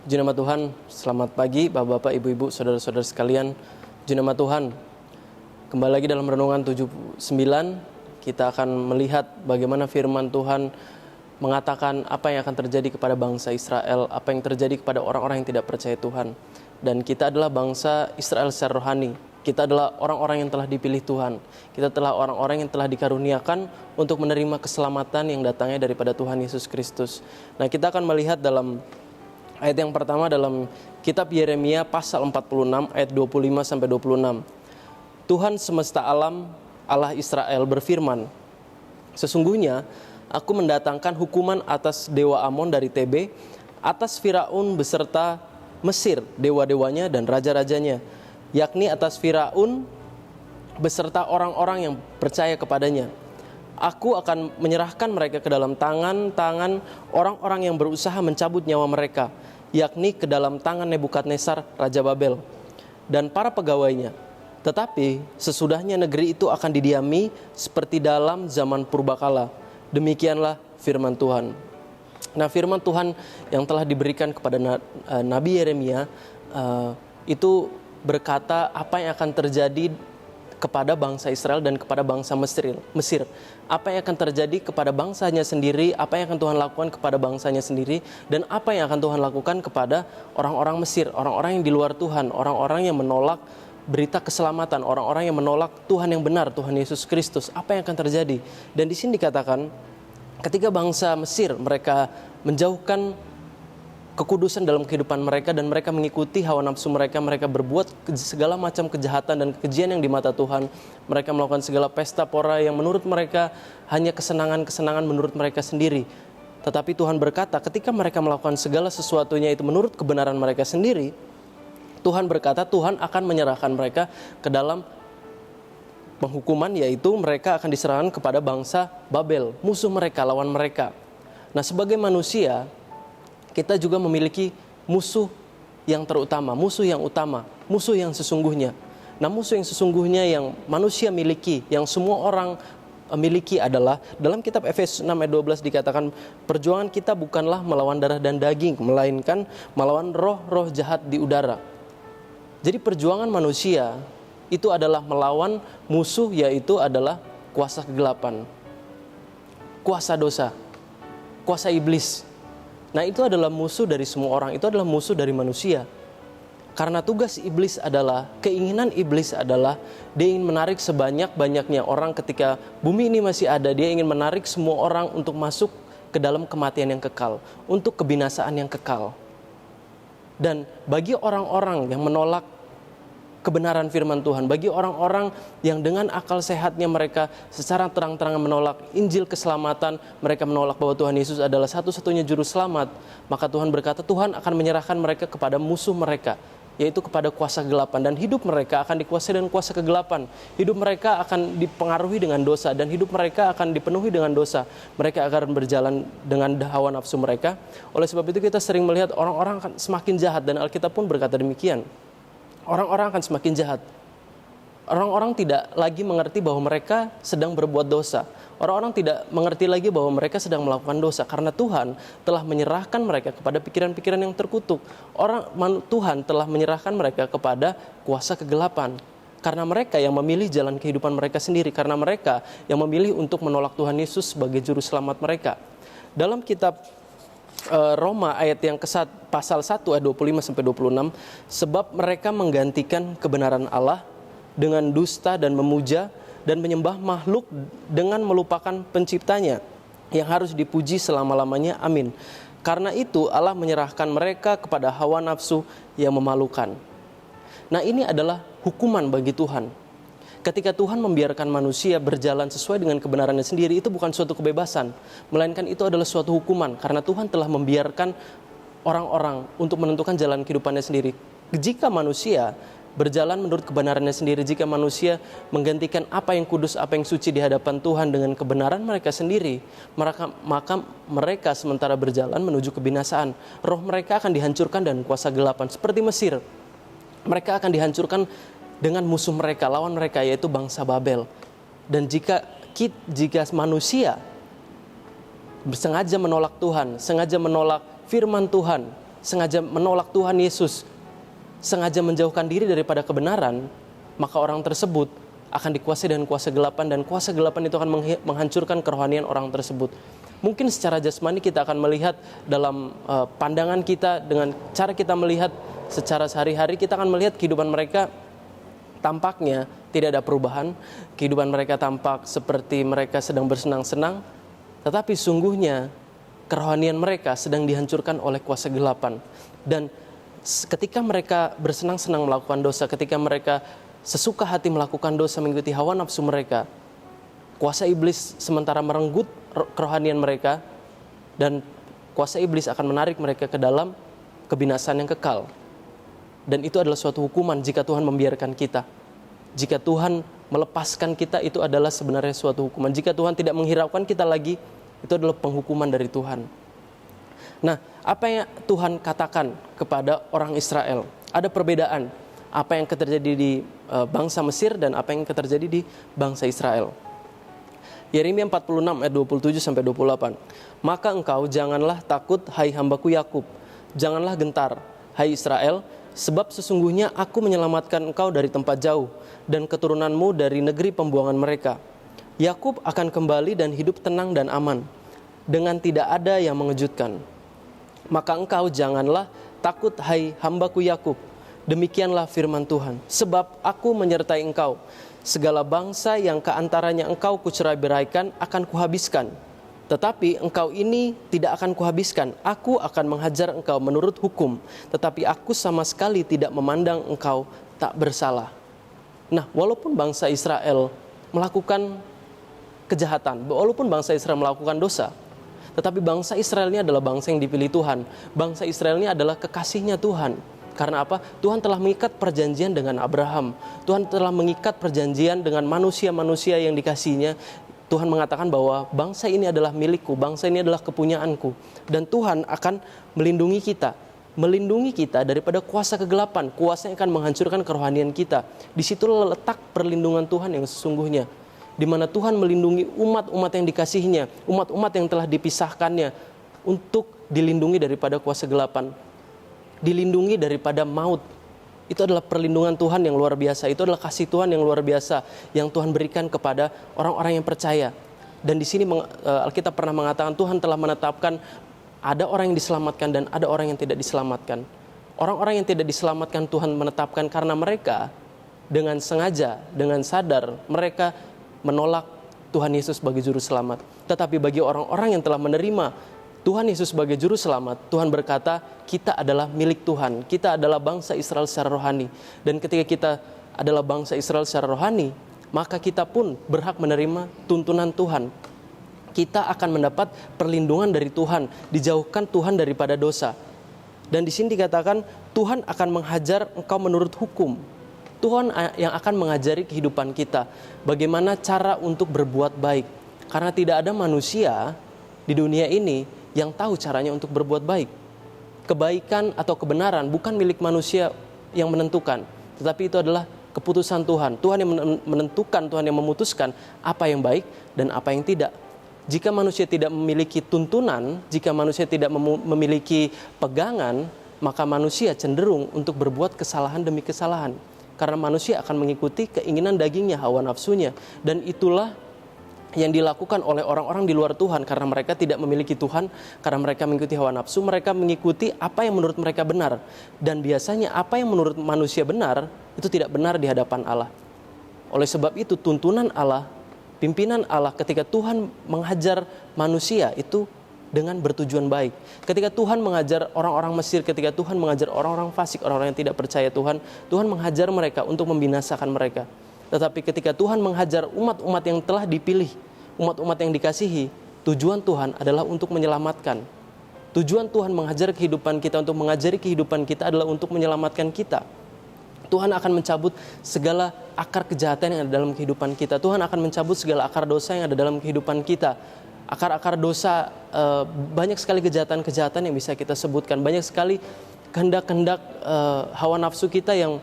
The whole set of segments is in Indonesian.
Puji nama Tuhan, selamat pagi Bapak-Bapak, Ibu-Ibu, Saudara-saudara sekalian. Puji nama Tuhan, kembali lagi dalam Renungan 79, kita akan melihat bagaimana firman Tuhan mengatakan apa yang akan terjadi kepada bangsa Israel, apa yang terjadi kepada orang-orang yang tidak percaya Tuhan. Dan kita adalah bangsa Israel secara rohani, kita adalah orang-orang yang telah dipilih Tuhan, kita adalah orang-orang yang telah dikaruniakan untuk menerima keselamatan yang datangnya daripada Tuhan Yesus Kristus. Nah, kita akan melihat dalam ayat yang pertama dalam kitab Yeremia pasal 46 ayat 25-26. Tuhan semesta alam, Allah Israel berfirman, "Sesungguhnya aku mendatangkan hukuman atas dewa Amon dari Tebe, atas Firaun beserta Mesir, dewa-dewanya dan raja-rajanya, yakni atas Firaun beserta orang-orang yang percaya kepadanya. Aku akan menyerahkan mereka ke dalam tangan-tangan orang-orang yang berusaha mencabut nyawa mereka, yakni ke dalam tangan Nebukadnezar Raja Babel dan para pegawainya. Tetapi sesudahnya negeri itu akan didiami seperti dalam zaman purbakala. Demikianlah firman Tuhan." Nah, firman Tuhan yang telah diberikan kepada Nabi Yeremia itu berkata apa yang akan terjadi kepada bangsa Israel dan kepada bangsa Mesir. Apa yang akan terjadi kepada bangsanya sendiri, apa yang akan Tuhan lakukan kepada bangsanya sendiri, dan apa yang akan Tuhan lakukan kepada orang-orang Mesir, orang-orang yang di luar Tuhan, orang-orang yang menolak berita keselamatan, orang-orang yang menolak Tuhan yang benar, Tuhan Yesus Kristus. Apa yang akan terjadi? Dan di sini dikatakan, ketika bangsa Mesir mereka menjauhkan kekudusan dalam kehidupan mereka dan mereka mengikuti hawa nafsu mereka, mereka berbuat segala macam kejahatan dan kekejian yang di mata Tuhan. Mereka melakukan segala pesta pora yang menurut mereka hanya kesenangan-kesenangan menurut mereka sendiri. Tetapi Tuhan berkata, ketika mereka melakukan segala sesuatunya itu menurut kebenaran mereka sendiri, Tuhan berkata Tuhan akan menyerahkan mereka ke dalam penghukuman, yaitu mereka akan diserahkan kepada bangsa Babel, musuh mereka, lawan mereka. Nah, sebagai manusia, kita juga memiliki musuh yang terutama, musuh yang utama, musuh yang sesungguhnya. Nah, musuh yang sesungguhnya yang manusia miliki, yang semua orang miliki adalah, dalam kitab Efesus 6 ayat 12 dikatakan, perjuangan kita bukanlah melawan darah dan daging, melainkan melawan roh-roh jahat di udara. Jadi perjuangan manusia itu adalah melawan musuh, yaitu adalah kuasa kegelapan, kuasa dosa, kuasa iblis. Nah, itu adalah musuh dari semua orang, itu adalah musuh dari manusia. Karena tugas iblis adalah, keinginan iblis adalah dia ingin menarik sebanyak-banyaknya orang ketika bumi ini masih ada. Dia ingin menarik semua orang untuk masuk ke dalam kematian yang kekal, untuk kebinasaan yang kekal. Dan bagi orang-orang yang menolak kebenaran firman Tuhan, bagi orang-orang yang dengan akal sehatnya mereka secara terang-terangan menolak Injil keselamatan, mereka menolak bahwa Tuhan Yesus adalah satu-satunya juru selamat, maka Tuhan berkata Tuhan akan menyerahkan mereka kepada musuh mereka, yaitu kepada kuasa kegelapan, dan hidup mereka akan dikuasai dengan kuasa kegelapan. Hidup mereka akan dipengaruhi dengan dosa, dan hidup mereka akan dipenuhi dengan dosa. Mereka akan berjalan dengan hawa nafsu mereka. Oleh sebab itu kita sering melihat orang-orang akan semakin jahat, dan Alkitab pun berkata demikian. Orang-orang akan semakin jahat. Orang-orang tidak lagi mengerti bahwa mereka sedang berbuat dosa. Orang-orang tidak mengerti lagi bahwa mereka sedang melakukan dosa, karena Tuhan telah menyerahkan mereka kepada pikiran-pikiran yang terkutuk. Tuhan telah menyerahkan mereka kepada kuasa kegelapan, karena mereka yang memilih jalan kehidupan mereka sendiri, karena mereka yang memilih untuk menolak Tuhan Yesus sebagai juru selamat mereka. Dalam kitab Roma ayat yang pasal 1 ayat 25-26, sebab mereka menggantikan kebenaran Allah dengan dusta dan memuja dan menyembah makhluk dengan melupakan penciptanya yang harus dipuji selama-lamanya. Amin. Karena itu Allah menyerahkan mereka kepada hawa nafsu yang memalukan. Nah, ini adalah hukuman bagi Tuhan. Ketika Tuhan membiarkan manusia berjalan sesuai dengan kebenarannya sendiri, itu bukan suatu kebebasan, melainkan itu adalah suatu hukuman, karena Tuhan telah membiarkan orang-orang untuk menentukan jalan kehidupannya sendiri. Jika manusia berjalan menurut kebenarannya sendiri, jika manusia menggantikan apa yang kudus, apa yang suci di hadapan Tuhan dengan kebenaran mereka sendiri, maka mereka sementara berjalan menuju kebinasaan. Roh mereka akan dihancurkan dan kuasa kegelapan. Seperti Mesir, mereka akan dihancurkan dengan musuh mereka, lawan mereka, yaitu bangsa Babel. Dan jika manusia sengaja menolak Tuhan, sengaja menolak firman Tuhan, sengaja menolak Tuhan Yesus, sengaja menjauhkan diri daripada kebenaran, maka orang tersebut akan dikuasai dengan kuasa gelapan, dan kuasa gelapan itu akan menghancurkan kerohanian orang tersebut. Mungkin secara jasmani kita akan melihat dalam pandangan kita, dengan cara kita melihat secara sehari-hari, kita akan melihat kehidupan mereka tampaknya tidak ada perubahan, kehidupan mereka tampak seperti mereka sedang bersenang-senang, tetapi sungguhnya kerohanian mereka sedang dihancurkan oleh kuasa gelapan. Dan ketika mereka bersenang-senang melakukan dosa, ketika mereka sesuka hati melakukan dosa mengikuti hawa nafsu mereka, kuasa iblis sementara merenggut kerohanian mereka, dan kuasa iblis akan menarik mereka ke dalam kebinasaan yang kekal. Dan itu adalah suatu hukuman jika Tuhan membiarkan kita. Jika Tuhan melepaskan kita, itu adalah sebenarnya suatu hukuman. Jika Tuhan tidak menghiraukan kita lagi, itu adalah penghukuman dari Tuhan. Nah, apa yang Tuhan katakan kepada orang Israel? Ada perbedaan apa yang terjadi di bangsa Mesir dan apa yang terjadi di bangsa Israel. Yeremia 46 ayat 27-28. Maka engkau janganlah takut, hai hambaku Yakub. Janganlah gentar, hai Israel, sebab sesungguhnya aku menyelamatkan engkau dari tempat jauh dan keturunanmu dari negeri pembuangan mereka. Yakub akan kembali dan hidup tenang dan aman, dengan tidak ada yang mengejutkan. Maka engkau janganlah takut, hai hambaku Yakub. Demikianlah firman Tuhan, sebab aku menyertai engkau. Segala bangsa yang keantaranya engkau kucerai-beraikan akan kuhabiskan. Tetapi engkau ini tidak akan kuhabiskan. Aku akan menghajar engkau menurut hukum. Tetapi aku sama sekali tidak memandang engkau tak bersalah. Nah, walaupun bangsa Israel melakukan kejahatan, walaupun bangsa Israel melakukan dosa, tetapi bangsa Israel ini adalah bangsa yang dipilih Tuhan. Bangsa Israel ini adalah kekasihnya Tuhan. Karena apa? Tuhan telah mengikat perjanjian dengan Abraham. Tuhan telah mengikat perjanjian dengan manusia-manusia yang dikasihinya. Tuhan mengatakan bahwa bangsa ini adalah milikku, bangsa ini adalah kepunyaanku. Dan Tuhan akan melindungi kita daripada kuasa kegelapan, kuasa yang akan menghancurkan kerohanian kita. Di situlah letak perlindungan Tuhan yang sesungguhnya, di mana Tuhan melindungi umat-umat yang dikasihinya, umat-umat yang telah dipisahkannya, untuk dilindungi daripada kuasa gelapan, dilindungi daripada maut. Itu adalah perlindungan Tuhan yang luar biasa. Itu adalah kasih Tuhan yang luar biasa yang Tuhan berikan kepada orang-orang yang percaya. Dan di sini Alkitab pernah mengatakan Tuhan telah menetapkan ada orang yang diselamatkan dan ada orang yang tidak diselamatkan. Orang-orang yang tidak diselamatkan Tuhan menetapkan karena mereka dengan sengaja, dengan sadar, mereka menolak Tuhan Yesus sebagai juru selamat. Tetapi bagi orang-orang yang telah menerima Tuhan Yesus sebagai juru selamat, Tuhan berkata, kita adalah milik Tuhan. Kita adalah bangsa Israel secara rohani. Dan ketika kita adalah bangsa Israel secara rohani, maka kita pun berhak menerima tuntunan Tuhan. Kita akan mendapat perlindungan dari Tuhan, dijauhkan Tuhan daripada dosa. Dan di sini dikatakan, Tuhan akan menghajar engkau menurut hukum. Tuhan yang akan mengajari kehidupan kita, bagaimana cara untuk berbuat baik. Karena tidak ada manusia di dunia ini yang tahu caranya untuk berbuat baik. Kebaikan atau kebenaran bukan milik manusia yang menentukan, tetapi itu adalah keputusan Tuhan. Tuhan yang menentukan, Tuhan yang memutuskan apa yang baik dan apa yang tidak. Jika manusia tidak memiliki tuntunan, jika manusia tidak memiliki pegangan, maka manusia cenderung untuk berbuat kesalahan demi kesalahan. Karena manusia akan mengikuti keinginan dagingnya, hawa nafsunya. Dan itulah yang dilakukan oleh orang-orang di luar Tuhan, karena mereka tidak memiliki Tuhan, karena mereka mengikuti hawa nafsu, mereka mengikuti apa yang menurut mereka benar. Dan biasanya apa yang menurut manusia benar, itu tidak benar di hadapan Allah. Oleh sebab itu tuntunan Allah, pimpinan Allah ketika Tuhan menghajar manusia itu dengan bertujuan baik. Ketika Tuhan mengajar orang-orang Mesir, ketika Tuhan mengajar orang-orang fasik, orang-orang yang tidak percaya Tuhan, Tuhan menghajar mereka untuk membinasakan mereka. Tetapi ketika Tuhan menghajar umat-umat yang telah dipilih, umat-umat yang dikasihi, tujuan Tuhan adalah untuk menyelamatkan. Tujuan Tuhan menghajar kehidupan kita, untuk mengajari kehidupan kita adalah untuk menyelamatkan kita. Tuhan akan mencabut segala akar kejahatan yang ada dalam kehidupan kita. Tuhan akan mencabut segala akar dosa yang ada dalam kehidupan kita. Akar-akar dosa, banyak sekali kejahatan-kejahatan yang bisa kita sebutkan. Banyak sekali kehendak-kehendak hawa nafsu kita yang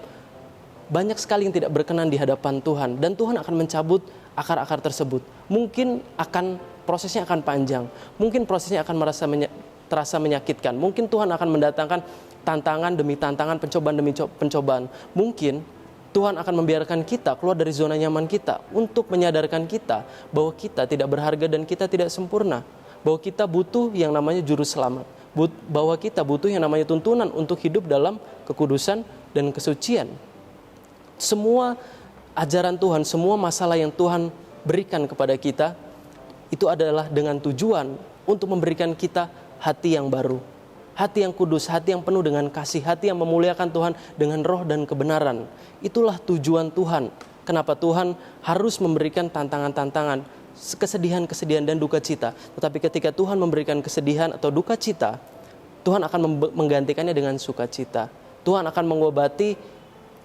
banyak sekali yang tidak berkenan di hadapan Tuhan. Dan Tuhan akan mencabut akar-akar tersebut. Mungkin prosesnya akan panjang. Mungkin prosesnya akan terasa menyakitkan. Mungkin Tuhan akan mendatangkan tantangan demi tantangan, pencobaan demi pencobaan. Mungkin Tuhan akan membiarkan kita keluar dari zona nyaman kita untuk menyadarkan kita bahwa kita tidak berharga dan kita tidak sempurna. Bahwa kita butuh yang namanya juru selamat. Bahwa kita butuh yang namanya tuntunan untuk hidup dalam kekudusan dan kesucian. Semua ajaran Tuhan, semua masalah yang Tuhan berikan kepada kita, itu adalah dengan tujuan untuk memberikan kita hati yang baru. Hati yang kudus, hati yang penuh dengan kasih, hati yang memuliakan Tuhan dengan roh dan kebenaran. Itulah tujuan Tuhan. Kenapa Tuhan harus memberikan tantangan-tantangan, kesedihan-kesedihan dan duka cita. Tetapi ketika Tuhan memberikan kesedihan atau duka cita, Tuhan akan menggantikannya dengan sukacita. Tuhan akan mengobati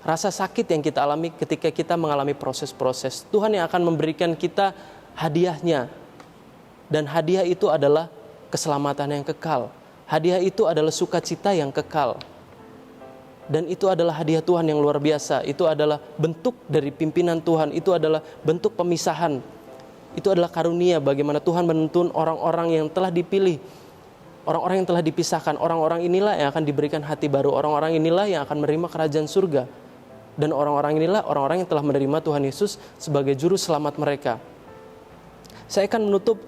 rasa sakit yang kita alami ketika kita mengalami proses-proses. Tuhan yang akan memberikan kita hadiahnya. Dan hadiah itu adalah keselamatan yang kekal. Hadiah itu adalah sukacita yang kekal. Dan itu adalah hadiah Tuhan yang luar biasa. Itu adalah bentuk dari pimpinan Tuhan. Itu adalah bentuk pemisahan. Itu adalah karunia bagaimana Tuhan menuntun orang-orang yang telah dipilih. Orang-orang yang telah dipisahkan. Orang-orang inilah yang akan diberikan hati baru. Orang-orang inilah yang akan menerima kerajaan surga. Dan orang-orang inilah orang-orang yang telah menerima Tuhan Yesus sebagai juru selamat mereka. Saya akan menutup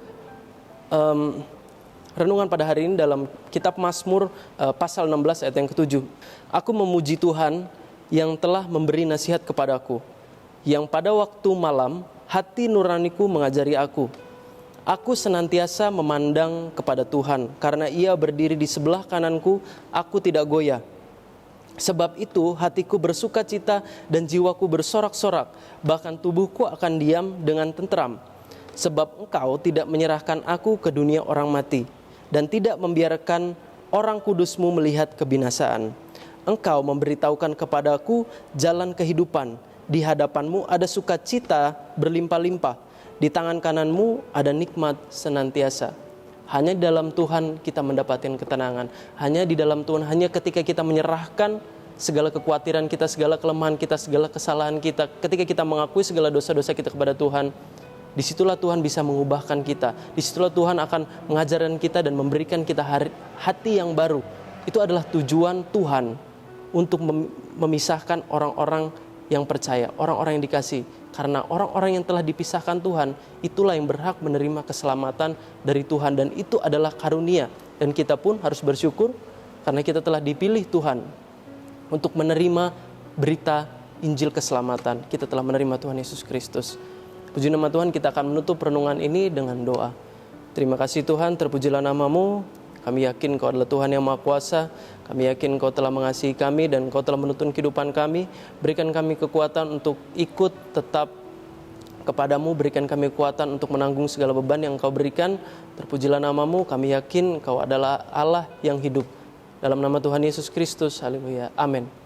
renungan pada hari ini dalam kitab Mazmur pasal 16 ayat yang ke-7. Aku memuji Tuhan yang telah memberi nasihat kepadaku, yang pada waktu malam hati nuraniku mengajari aku. Aku senantiasa memandang kepada Tuhan, karena Ia berdiri di sebelah kananku, aku tidak goyah. Sebab itu hatiku bersuka cita dan jiwaku bersorak-sorak, bahkan tubuhku akan diam dengan tentram. Sebab Engkau tidak menyerahkan aku ke dunia orang mati, dan tidak membiarkan orang kudusmu melihat kebinasaan. Engkau memberitahukan kepadaku jalan kehidupan. Di hadapanmu ada sukacita berlimpah-limpah. Di tangan kananmu ada nikmat senantiasa. Hanya di dalam Tuhan kita mendapatkan ketenangan. Hanya di dalam Tuhan, hanya ketika kita menyerahkan segala kekhawatiran kita, segala kelemahan kita, segala kesalahan kita, ketika kita mengakui segala dosa-dosa kita kepada Tuhan, disitulah Tuhan bisa mengubahkan kita. Disitulah Tuhan akan mengajarkan kita dan memberikan kita hati yang baru. Itu adalah tujuan Tuhan untuk memisahkan orang-orang yang percaya, orang-orang yang dikasih. Karena orang-orang yang telah dipisahkan Tuhan, itulah yang berhak menerima keselamatan dari Tuhan. Dan itu adalah karunia. Dan kita pun harus bersyukur karena kita telah dipilih Tuhan untuk menerima berita Injil keselamatan. Kita telah menerima Tuhan Yesus Kristus. Puji nama Tuhan, kita akan menutup renungan ini dengan doa. Terima kasih Tuhan, terpujilah nama-Mu. Kami yakin Kau adalah Tuhan yang Maha Kuasa. Kami yakin Kau telah mengasihi kami dan Kau telah menuntun kehidupan kami. Berikan kami kekuatan untuk ikut tetap kepadamu. Berikan kami kekuatan untuk menanggung segala beban yang Kau berikan. Terpujilah nama-Mu. Kami yakin Kau adalah Allah yang hidup. Dalam nama Tuhan Yesus Kristus, haleluya, amin.